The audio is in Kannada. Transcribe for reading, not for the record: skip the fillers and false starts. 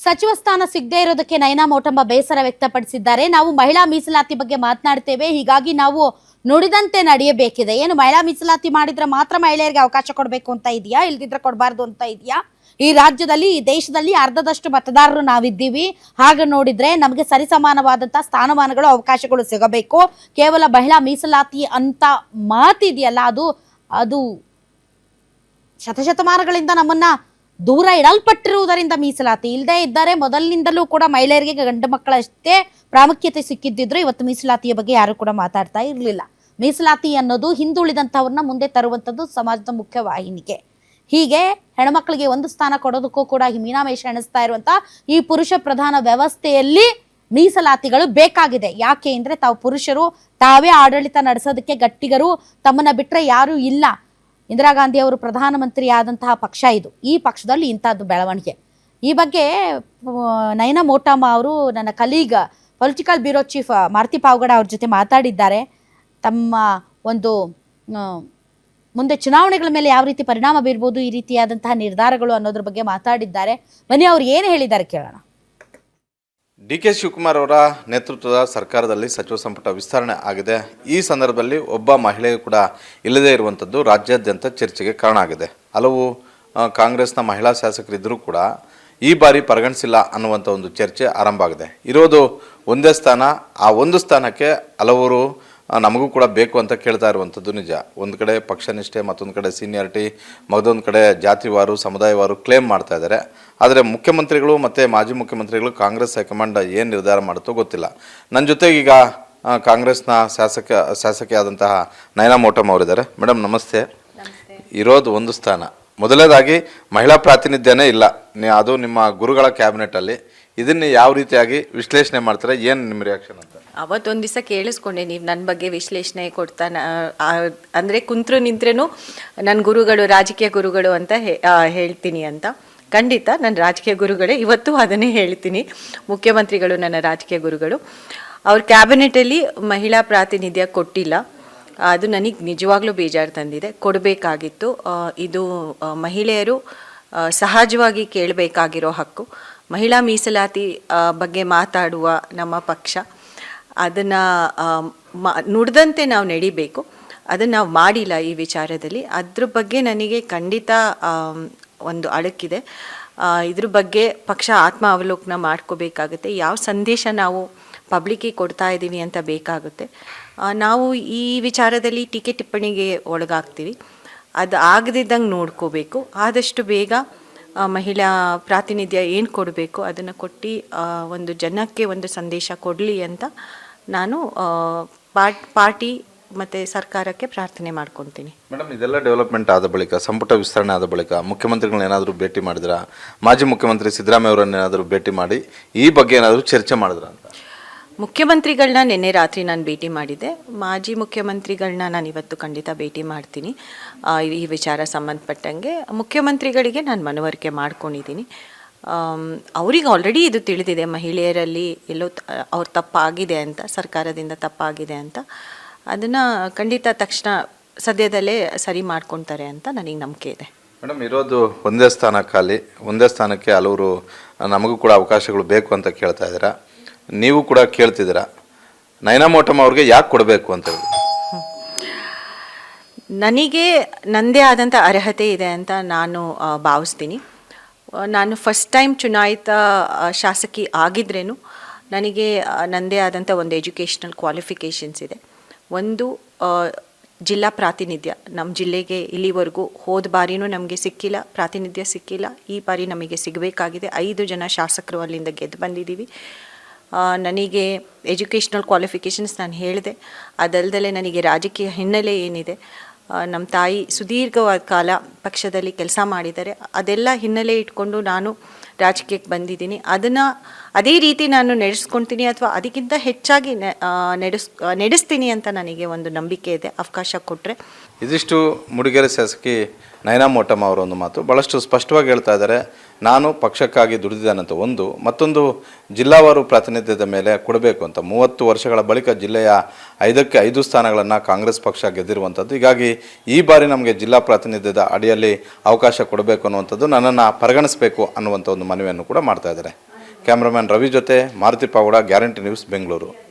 ಸಚಿವ ಸ್ಥಾನ ಸಿಗದೇ ಇರೋದಕ್ಕೆ ನಯನಾ ಮೋಟಮ್ಮ ಬೇಸರ ವ್ಯಕ್ತಪಡಿಸಿದ್ದಾರೆ. ನಾವು ಮಹಿಳಾ ಮೀಸಲಾತಿ ಬಗ್ಗೆ ಮಾತನಾಡ್ತೇವೆ, ಹೀಗಾಗಿ ನಾವು ನುಡಿದಂತೆ ನಡೆಯಬೇಕಿದೆ. ಏನು ಮಹಿಳಾ ಮೀಸಲಾತಿ ಮಾಡಿದ್ರೆ ಮಾತ್ರ ಮಹಿಳೆಯರಿಗೆ ಅವಕಾಶ ಕೊಡಬೇಕು ಅಂತ ಇದೆಯಾ, ಇಲ್ದಿದ್ರೆ ಕೊಡಬಾರ್ದು ಅಂತ ಇದೆಯಾ? ಈ ರಾಜ್ಯದಲ್ಲಿ ಈ ದೇಶದಲ್ಲಿ ಅರ್ಧದಷ್ಟು ಮತದಾರರು ನಾವಿದ್ದೀವಿ. ಹಾಗೆ ನೋಡಿದ್ರೆ ನಮಗೆ ಸರಿಸಮಾನವಾದಂತಹ ಸ್ಥಾನಮಾನಗಳು ಅವಕಾಶಗಳು ಸಿಗಬೇಕು. ಕೇವಲ ಮಹಿಳಾ ಮೀಸಲಾತಿ ಅಂತ ಮಾತಿದೆಯಲ್ಲ, ಅದು ಶತಶತಮಾನಗಳಿಂದ ನಮ್ಮನ್ನ ದೂರ ಇಡಲ್ಪಟ್ಟಿರುವುದರಿಂದ ಮೀಸಲಾತಿ ಇಲ್ಲದೆ ಇದ್ದರೆ ಮೊದಲಿನಿಂದಲೂ ಕೂಡ ಮಹಿಳೆಯರಿಗೆ ಗಂಡು ಮಕ್ಕಳಷ್ಟೇ ಪ್ರಾಮುಖ್ಯತೆ ಸಿಕ್ಕಿದ್ದಿದ್ರು ಇವತ್ತು ಮೀಸಲಾತಿಯ ಬಗ್ಗೆ ಯಾರು ಕೂಡ ಮಾತಾಡ್ತಾ ಇರಲಿಲ್ಲ. ಮೀಸಲಾತಿ ಅನ್ನೋದು ಹಿಂದುಳಿದಂಥವ್ರನ್ನ ಮುಂದೆ ತರುವಂಥದ್ದು ಸಮಾಜದ ಮುಖ್ಯ ವಾಹಿನಿಗೆ. ಹೀಗೆ ಹೆಣ್ಮಕ್ಳಿಗೆ ಒಂದು ಸ್ಥಾನ ಕೊಡೋದಕ್ಕೂ ಕೂಡ ಮೀನಾಮೇಷ ಎಣಿಸ್ತಾ ಇರುವಂತ ಈ ಪುರುಷ ಪ್ರಧಾನ ವ್ಯವಸ್ಥೆಯಲ್ಲಿ ಮೀಸಲಾತಿಗಳು ಬೇಕಾಗಿದೆ. ಯಾಕೆ ಅಂದ್ರೆ ತಾವು ಪುರುಷರು ತಾವೇ ಆಡಳಿತ ನಡೆಸೋದಕ್ಕೆ ಗಟ್ಟಿಗರು, ತಮ್ಮನ್ನ ಬಿಟ್ರೆ ಯಾರು ಇಲ್ಲ. ಇಂದಿರಾ ಗಾಂಧಿ ಅವರು ಪ್ರಧಾನಮಂತ್ರಿ ಆದಂತಹ ಪಕ್ಷ ಇದು. ಈ ಪಕ್ಷದಲ್ಲಿ ಇಂಥದ್ದು ಬೆಳವಣಿಗೆ. ಈ ಬಗ್ಗೆ ನಯನಾ ಮೋಟಮ್ಮ ಅವರು ನನ್ನ colleague political bureau chief Maruti Pavagada ಅವ್ರ ಜೊತೆ ಮಾತಾಡಿದ್ದಾರೆ. ತಮ್ಮ ಒಂದು ಮುಂದೆ ಚುನಾವಣೆಗಳ ಮೇಲೆ ಯಾವ ರೀತಿ ಪರಿಣಾಮ ಬೀರ್ಬೋದು ಈ ರೀತಿಯಾದಂತಹ ನಿರ್ಧಾರಗಳು ಅನ್ನೋದ್ರ ಬಗ್ಗೆ ಮಾತಾಡಿದ್ದಾರೆ. ಬನ್ನಿ ಅವ್ರು ಏನು ಹೇಳಿದ್ದಾರೆ ಕೇಳೋಣ. ಡಿ.ಕೆ. ಶಿವಕುಮಾರ್ ಅವರ ನೇತೃತ್ವದ ಸರ್ಕಾರದಲ್ಲಿ ಸಚಿವ ಸಂಪುಟ ವಿಸ್ತರಣೆ ಆಗಿದೆ. ಈ ಸಂದರ್ಭದಲ್ಲಿ ಒಬ್ಬ ಮಹಿಳೆಯು ಕೂಡ ಇಲ್ಲದೇ ಇರುವಂಥದ್ದು ರಾಜ್ಯಾದ್ಯಂತ ಚರ್ಚೆಗೆ ಕಾರಣ ಆಗಿದೆ. ಹಲವು ಕಾಂಗ್ರೆಸ್ನ ಮಹಿಳಾ ಶಾಸಕರಿದ್ದರೂ ಕೂಡ ಈ ಬಾರಿ ಪರಿಗಣಿಸಿಲ್ಲ ಅನ್ನುವಂಥ ಒಂದು ಚರ್ಚೆ ಆರಂಭ ಆಗಿದೆ. ಇರೋದು ಒಂದೇ ಸ್ಥಾನ, ಆ ಒಂದು ಸ್ಥಾನಕ್ಕೆ ಹಲವರು ನಮಗೂ ಕೂಡ ಬೇಕು ಅಂತ ಕೇಳ್ತಾ ಇರುವಂಥದ್ದು ನಿಜ. ಒಂದು ಕಡೆ ಪಕ್ಷ ನಿಷ್ಠೆ, ಮತ್ತೊಂದು ಕಡೆ ಸೀನಿಯಾರಿಟಿ, ಮತ್ತೊಂದು ಕಡೆ ಜಾತಿವಾರು ಸಮುದಾಯವಾರು ಕ್ಲೇಮ್ ಮಾಡ್ತಾ ಇದ್ದಾರೆ. ಆದರೆ ಮುಖ್ಯಮಂತ್ರಿಗಳು ಮತ್ತು ಮಾಜಿ ಮುಖ್ಯಮಂತ್ರಿಗಳು ಕಾಂಗ್ರೆಸ್ ಹೈಕಮಾಂಡ್ ಏನು ನಿರ್ಧಾರ ಮಾಡುತ್ತೋ ಗೊತ್ತಿಲ್ಲ. ನನ್ನ ಜೊತೆಗೆ ಈಗ ಕಾಂಗ್ರೆಸ್ನ ಶಾಸಕಿಯಾದಂತಹ ನಯನಾ ಮೋಟಮ್ಮ ಅವರಿದ್ದಾರೆ. ಮೇಡಮ್ ನಮಸ್ತೆ. ಇರೋದು ಒಂದು ಸ್ಥಾನ, ಮೊದಲನೇದಾಗಿ ಮಹಿಳಾ ಪ್ರಾತಿನಿಧ್ಯನೇ ಇಲ್ಲ, ಅದು ನಿಮ್ಮ ಗುರುಗಳ ಕ್ಯಾಬಿನೆಟಲ್ಲಿ. ಇದನ್ನು ಯಾವ ರೀತಿಯಾಗಿ ವಿಶ್ಲೇಷಣೆ ಮಾಡ್ತಾರೆ, ಏನು ನಿಮ್ಮ ರಿಯಾಕ್ಷನ್ ಅಂತ? ಅವತ್ತೊಂದು ದಿವಸ ಕೇಳಿಸ್ಕೊಂಡೆ ನೀವು ನನ್ನ ಬಗ್ಗೆ ವಿಶ್ಲೇಷಣೆ ಕೊಡ್ತಾನೆ, ಅಂದರೆ ಕುಂತ್ರು ನಿಂತ್ರೂ ನನ್ನ ಗುರುಗಳು ರಾಜಕೀಯ ಗುರುಗಳು ಅಂತ ಹೇಳ್ತೀನಿ ಅಂತ. ಖಂಡಿತ ನನ್ನ ರಾಜಕೀಯ ಗುರುಗಳೇ, ಇವತ್ತು ಅದನ್ನೇ ಹೇಳ್ತೀನಿ. ಮುಖ್ಯಮಂತ್ರಿಗಳು ನನ್ನ ರಾಜಕೀಯ ಗುರುಗಳು. ಅವ್ರ ಕ್ಯಾಬಿನೆಟಲ್ಲಿ ಮಹಿಳಾ ಪ್ರಾತಿನಿಧ್ಯ ಕೊಟ್ಟಿಲ್ಲ. ಅದು ನನಗೆ ನಿಜವಾಗ್ಲೂ ಬೇಜಾರು ತಂದಿದೆ. ಕೊಡಬೇಕಾಗಿತ್ತು. ಇದು ಮಹಿಳೆಯರು ಸಹಜವಾಗಿ ಕೇಳಬೇಕಾಗಿರೋ ಹಕ್ಕು. ಮಹಿಳಾ ಮೀಸಲಾತಿ ಬಗ್ಗೆ ಮಾತಾಡುವ ನಮ್ಮ ಪಕ್ಷ ಅದನ್ನು ನುಡಿದಂತೆ ನಾವು ನಡಿಬೇಕು. ಅದನ್ನು ನಾವು ಮಾಡಿಲ್ಲ ಈ ವಿಚಾರದಲ್ಲಿ. ಅದ್ರ ಬಗ್ಗೆ ನನಗೆ ಖಂಡಿತ ಒಂದು ಅಳಕಿದೆ. ಇದ್ರ ಬಗ್ಗೆ ಪಕ್ಷ ಆತ್ಮ ಅವಲೋಕನ ಮಾಡ್ಕೋಬೇಕಾಗುತ್ತೆ. ಯಾವ ಸಂದೇಶ ನಾವು ಪಬ್ಲಿಕ್ಕಿಗೆ ಕೊಡ್ತಾ ಇದ್ದೀವಿ ಅಂತ ಬೇಕಾಗುತ್ತೆ. ನಾವು ಈ ವಿಚಾರದಲ್ಲಿ ಟೀಕೆ ಟಿಪ್ಪಣಿಗೆ ಒಳಗಾಗ್ತೀವಿ. ಅದು ಆಗದಿದ್ದಂಗೆ ನೋಡ್ಕೋಬೇಕು. ಆದಷ್ಟು ಬೇಗ ಮಹಿಳಾ ಪ್ರಾತಿನಿಧ್ಯ ಏನು ಕೊಡಬೇಕು ಅದನ್ನು ಕೊಟ್ಟು ಒಂದು ಜನಕ್ಕೆ ಒಂದು ಸಂದೇಶ ಕೊಡಲಿ ಅಂತ ನಾನು ಪಾರ್ಟಿ ಮತ್ತು ಸರ್ಕಾರಕ್ಕೆ ಪ್ರಾರ್ಥನೆ ಮಾಡ್ಕೊತೀನಿ. ಮೇಡಮ್, ಇದೆಲ್ಲ ಡೆವಲಪ್ಮೆಂಟ್ ಆದ ಬಳಿಕ, ಸಂಪುಟ ವಿಸ್ತರಣೆ ಆದ ಬಳಿಕ ಮುಖ್ಯಮಂತ್ರಿಗಳನ್ನ ಏನಾದರೂ ಭೇಟಿ ಮಾಡಿದ್ರಾ? ಮಾಜಿ ಮುಖ್ಯಮಂತ್ರಿ ಸಿದ್ದರಾಮಯ್ಯ ಅವರನ್ನ ಏನಾದರೂ ಭೇಟಿ ಮಾಡಿ ಈ ಬಗ್ಗೆ ಏನಾದರೂ ಚರ್ಚೆ ಮಾಡಿದ್ರಾ ಅಂತ? ಮುಖ್ಯಮಂತ್ರಿಗಳನ್ನ ನಿನ್ನೆ ರಾತ್ರಿ ನಾನು ಭೇಟಿ ಮಾಡಿದ್ದೆ. ಮಾಜಿ ಮುಖ್ಯಮಂತ್ರಿಗಳನ್ನ ನಾನು ಇವತ್ತು ಖಂಡಿತ ಭೇಟಿ ಮಾಡ್ತೀನಿ. ಈ ವಿಚಾರ ಸಂಬಂಧಪಟ್ಟಂಗೆ ಮುಖ್ಯಮಂತ್ರಿಗಳಿಗೆ ನಾನು ಮನವರಿಕೆ ಮಾಡ್ಕೊಂಡಿದ್ದೀನಿ. ಅವ್ರಿಗೆ ಆಲ್ರೆಡಿ ಇದು ತಿಳಿದಿದೆ, ಮಹಿಳೆಯರಲ್ಲಿ ಎಲ್ಲೋ ಅವ್ರ ತಪ್ಪಾಗಿದೆ ಅಂತ, ಸರ್ಕಾರದಿಂದ ತಪ್ಪಾಗಿದೆ ಅಂತ. ಅದನ್ನು ಖಂಡಿತ ತಕ್ಷಣ ಸದ್ಯದಲ್ಲೇ ಸರಿ ಮಾಡ್ಕೊಳ್ತಾರೆ ಅಂತ ನನಗೆ ನಂಬಿಕೆ ಇದೆ. ಮೇಡಮ್, ಇರೋದು ಒಂದೇ ಸ್ಥಾನ ಖಾಲಿ. ಒಂದೇ ಸ್ಥಾನಕ್ಕೆ ಹಲವರು ನಮಗೂ ಕೂಡ ಅವಕಾಶಗಳು ಬೇಕು ಅಂತ ಕೇಳ್ತಾ ಇದ್ದೀರಾ, ನೀವು ಕೂಡ ಕೇಳ್ತಿದ್ದೀರಾ. ನಯನಾ ಮೋಟಮ್ಮ ಅವ್ರಿಗೆ ಯಾಕೆ ಕೊಡಬೇಕು ಅಂತ ಹೇಳಿ? ನನಗೆ ನನ್ನದೇ ಆದಂಥ ಅರ್ಹತೆ ಇದೆ ಅಂತ ನಾನು ಭಾವಿಸ್ತೀನಿ. ನಾನು ಫಸ್ಟ್ ಟೈಮ್ ಚುನಾಯಿತ ಶಾಸಕಿ ಆಗಿದ್ರೇನು ನನಗೆ ನನ್ನದೇ ಆದಂಥ ಒಂದು ಎಜುಕೇಷ್ನಲ್ ಕ್ವಾಲಿಫಿಕೇಷನ್ಸ್ ಇದೆ. ಒಂದು ಜಿಲ್ಲಾ ಪ್ರಾತಿನಿಧ್ಯ ನಮ್ಮ ಜಿಲ್ಲೆಗೆ ಇಲ್ಲಿವರೆಗೂ ಹೋದ ಬಾರಿನೂ ನಮಗೆ ಸಿಕ್ಕಿಲ್ಲ, ಪ್ರಾತಿನಿಧ್ಯ ಸಿಕ್ಕಿಲ್ಲ. ಈ ಬಾರಿ ನಮಗೆ ಸಿಗಬೇಕಾಗಿದೆ. 5 ಜನ ಶಾಸಕರು ಅಲ್ಲಿಂದ ಗೆದ್ದು ಬಂದಿದ್ದೀವಿ. ನನಗೆ ಎಜುಕೇಷ್ನಲ್ ಕ್ವಾಲಿಫಿಕೇಷನ್ಸ್ ನಾನು ಹೇಳಿದೆ. ಅದಲ್ಲದೆ ನನಗೆ ರಾಜಕೀಯ ಹಿನ್ನೆಲೆ ಏನಿದೆ, ನಮ್ಮ ತಾಯಿ ಸುದೀರ್ಘವಾದ ಕಾಲ ಪಕ್ಷದಲ್ಲಿ ಕೆಲಸ ಮಾಡಿದ್ದಾರೆ. ಅದೆಲ್ಲ ಹಿನ್ನೆಲೆ ಇಟ್ಕೊಂಡು ನಾನು ರಾಜಕೀಯಕ್ಕೆ ಬಂದಿದ್ದೀನಿ. ಅದನ್ನು ಅದೇ ರೀತಿ ನಾನು ನಡೆಸ್ಕೊಳ್ತೀನಿ ಅಥವಾ ಅದಕ್ಕಿಂತ ಹೆಚ್ಚಾಗಿ ನಡೆಸ್ತೀನಿ ಅಂತ ನನಗೆ ಒಂದು ನಂಬಿಕೆ ಇದೆ, ಅವಕಾಶ ಕೊಟ್ಟರೆ. ಇದಿಷ್ಟು ಮುಡಿಗೆರೆ ಶಾಸಕಿ ನಯನಾ ಮೋಟಮ್ಮ ಅವರ ಒಂದು ಮಾತು. ಭಾಳಷ್ಟು ಸ್ಪಷ್ಟವಾಗಿ ಹೇಳ್ತಾ ಇದ್ದಾರೆ, ನಾನು ಪಕ್ಷಕ್ಕಾಗಿ ದುಡಿದಿದ್ದಾನಂತ. ಮತ್ತೊಂದು ಜಿಲ್ಲಾವಾರು ಪ್ರಾತಿನಿಧ್ಯದ ಮೇಲೆ ಕೊಡಬೇಕು ಅಂತ. 30 ವರ್ಷಗಳ ಬಳಿಕ ಜಿಲ್ಲೆಯ 5ಕ್ಕೆ 5 ಸ್ಥಾನಗಳನ್ನು ಕಾಂಗ್ರೆಸ್ ಪಕ್ಷ ಗೆದ್ದಿರುವಂಥದ್ದು. ಹೀಗಾಗಿ ಈ ಬಾರಿ ನಮಗೆ ಜಿಲ್ಲಾ ಪ್ರಾತಿನಿಧ್ಯದ ಅಡಿಯಲ್ಲಿ ಅವಕಾಶ ಕೊಡಬೇಕು ಅನ್ನುವಂಥದ್ದು, ನನ್ನನ್ನು ಪರಿಗಣಿಸಬೇಕು ಅನ್ನುವಂಥ ಒಂದು ಮನವಿಯನ್ನು ಕೂಡ ಮಾಡ್ತಾ ಇದ್ದಾರೆ. ಕ್ಯಾಮ್ರಾಮನ್ ರವಿ ಜೊತೆ ಮಾರುತಿ ಪಾವಡ, ಗ್ಯಾರಂಟಿ ನ್ಯೂಸ್, ಬೆಂಗಳೂರು.